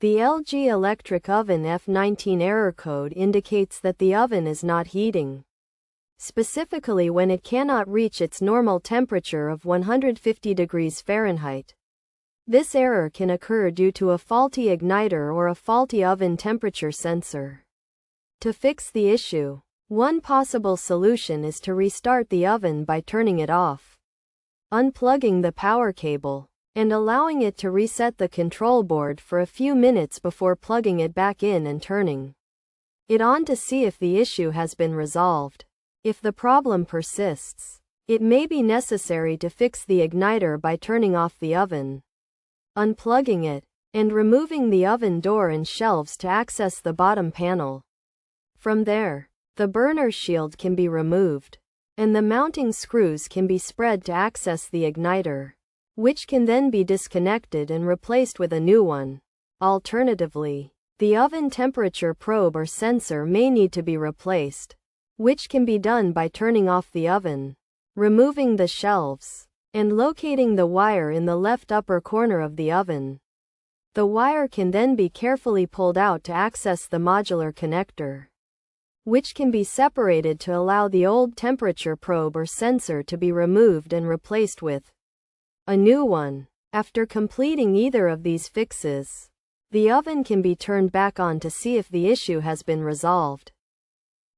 The LG electric oven F19 error code indicates that the oven is not heating, specifically when it cannot reach its normal temperature of 150 degrees Fahrenheit. This error can occur due to a faulty igniter or a faulty oven temperature sensor. To fix the issue, one possible solution is to restart the oven by turning it off, unplugging the power cable, and allowing it to reset the control board for a few minutes before plugging it back in and turning it on to see if the issue has been resolved. If the problem persists, it may be necessary to fix the igniter by turning off the oven, unplugging it, and removing the oven door and shelves to access the bottom panel. From there, the burner shield can be removed, and the mounting screws can be spread to access the igniter, which can then be disconnected and replaced with a new one. Alternatively, the oven temperature probe or sensor may need to be replaced, which can be done by turning off the oven, removing the shelves, and locating the wire in the left upper corner of the oven. The wire can then be carefully pulled out to access the modular connector, which can be separated to allow the old temperature probe or sensor to be removed and replaced with a new one. After completing either of these fixes, the oven can be turned back on to see if the issue has been resolved.